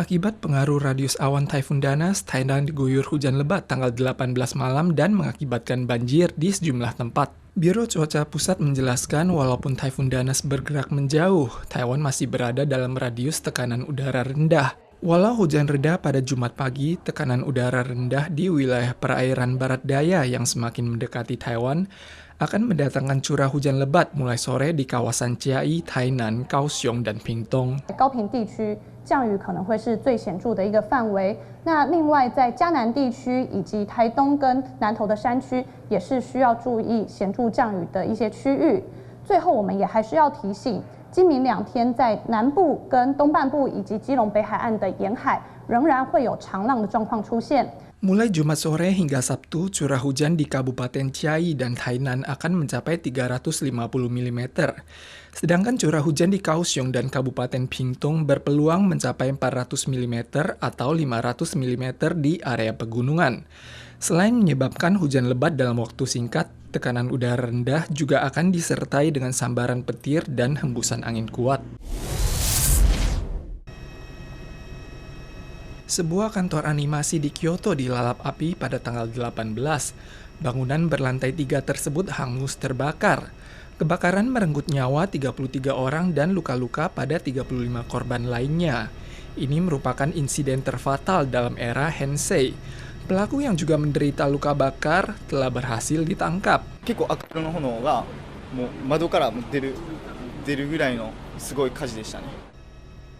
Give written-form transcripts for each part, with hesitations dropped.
Akibat pengaruh radius awan Taifun Danas, Thailand diguyur hujan lebat tanggal 18 malam dan mengakibatkan banjir di sejumlah tempat. Biro Cuaca Pusat menjelaskan walaupun Taifun Danas bergerak menjauh, Taiwan masih berada dalam radius tekanan udara rendah. Walau hujan reda pada Jumat pagi, tekanan udara rendah di wilayah perairan barat daya yang semakin mendekati Taiwan akan mendatangkan curah hujan lebat mulai sore di kawasan Chiayi, Tainan, Kaohsiung, dan Pingtung. 高屏地区降雨可能会是最显著的一个范围。那另外，在嘉南地区以及台东跟南投的山区，也是需要注意显著降雨的一些区域。最后，我们也还是要提醒，今明2天在南部跟东半部以及基隆北海岸的沿海，仍然会有长浪的状况出现。 Mulai Jumat sore hingga Sabtu, curah hujan di Kabupaten Chiayi dan Tainan akan mencapai 350 mm. Sedangkan curah hujan di Kaohsiung dan Kabupaten Pingtung berpeluang mencapai 400 mm atau 500 mm di area pegunungan. Selain menyebabkan hujan lebat dalam waktu singkat, tekanan udara rendah juga akan disertai dengan sambaran petir dan hembusan angin kuat. Sebuah kantor animasi di Kyoto dilalap api pada tanggal 18. Bangunan berlantai 3 tersebut hangus terbakar. Kebakaran merenggut nyawa 33 orang dan luka-luka pada 35 korban lainnya. Ini merupakan insiden terfatal dalam era Heisei. Pelaku yang juga menderita luka bakar telah berhasil ditangkap.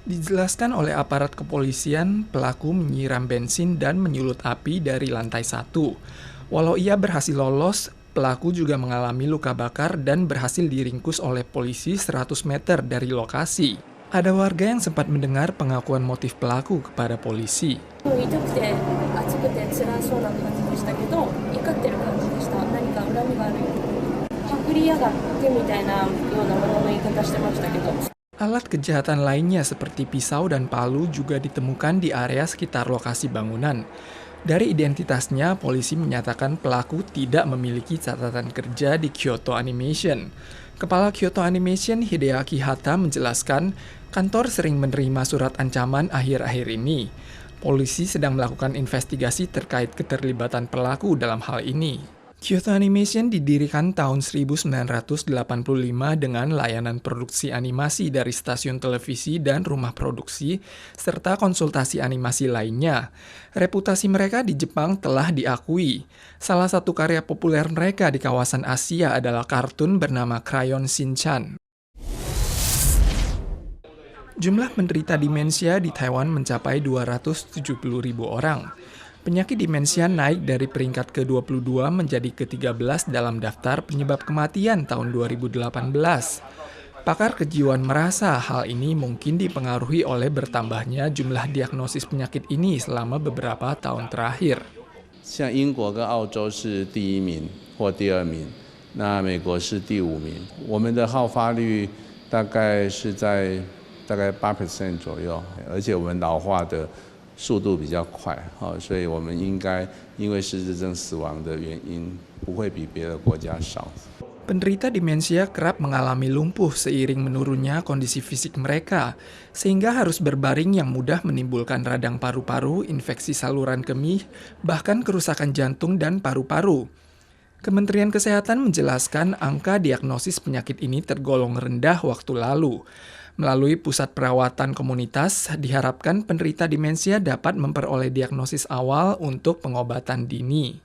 Dijelaskan oleh aparat kepolisian, pelaku menyiram bensin dan menyulut api dari lantai 1. Walau ia berhasil lolos, pelaku juga mengalami luka bakar dan berhasil diringkus oleh polisi 100 meter dari lokasi. Ada warga yang sempat mendengar pengakuan motif pelaku kepada polisi. Alat kejahatan lainnya seperti pisau dan palu juga ditemukan di area sekitar lokasi bangunan. Dari identitasnya, polisi menyatakan pelaku tidak memiliki catatan kerja di Kyoto Animation. Kepala Kyoto Animation Hideaki Hata menjelaskan, kantor sering menerima surat ancaman akhir-akhir ini. Polisi sedang melakukan investigasi terkait keterlibatan pelaku dalam hal ini. Kyoto Animation didirikan tahun 1985 dengan layanan produksi animasi dari stasiun televisi dan rumah produksi, serta konsultasi animasi lainnya. Reputasi mereka di Jepang telah diakui. Salah satu karya populer mereka di kawasan Asia adalah kartun bernama Crayon Shin-chan. Jumlah penderita demensia di Taiwan mencapai 270.000 orang. Penyakit demensia naik dari peringkat ke-22 menjadi ke-13 dalam daftar penyebab kematian tahun 2018. Pakar kejiwaan merasa hal ini mungkin dipengaruhi oleh bertambahnya jumlah diagnosis penyakit ini selama beberapa tahun terakhir. 像英国跟澳洲是第1名或第2名，那美国是第5名。我们的好发率大概是在8% 左右，而且我们老化的 速度比较快，所以我们应该因为失智症死亡的原因不会比别的国家少。 Penderita demensia kerap mengalami lumpuh seiring menurunnya kondisi fisik mereka, sehingga harus berbaring yang mudah menimbulkan radang paru-paru, infeksi saluran kemih, bahkan kerusakan jantung dan paru-paru. Kementerian Kesehatan menjelaskan angka diagnosis penyakit ini tergolong rendah waktu lalu. Melalui pusat perawatan komunitas, diharapkan penderita demensia dapat memperoleh diagnosis awal untuk pengobatan dini.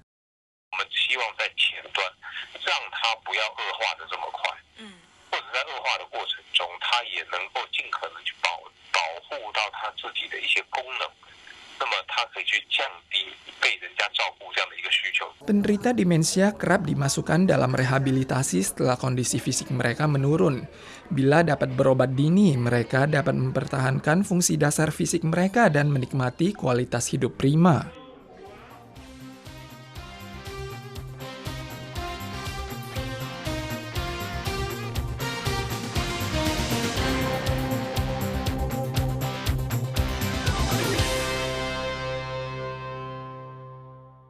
Penderita demensia kerap dimasukkan dalam rehabilitasi setelah kondisi fisik mereka menurun. Bila dapat berobat dini, mereka dapat mempertahankan fungsi dasar fisik mereka dan menikmati kualitas hidup prima.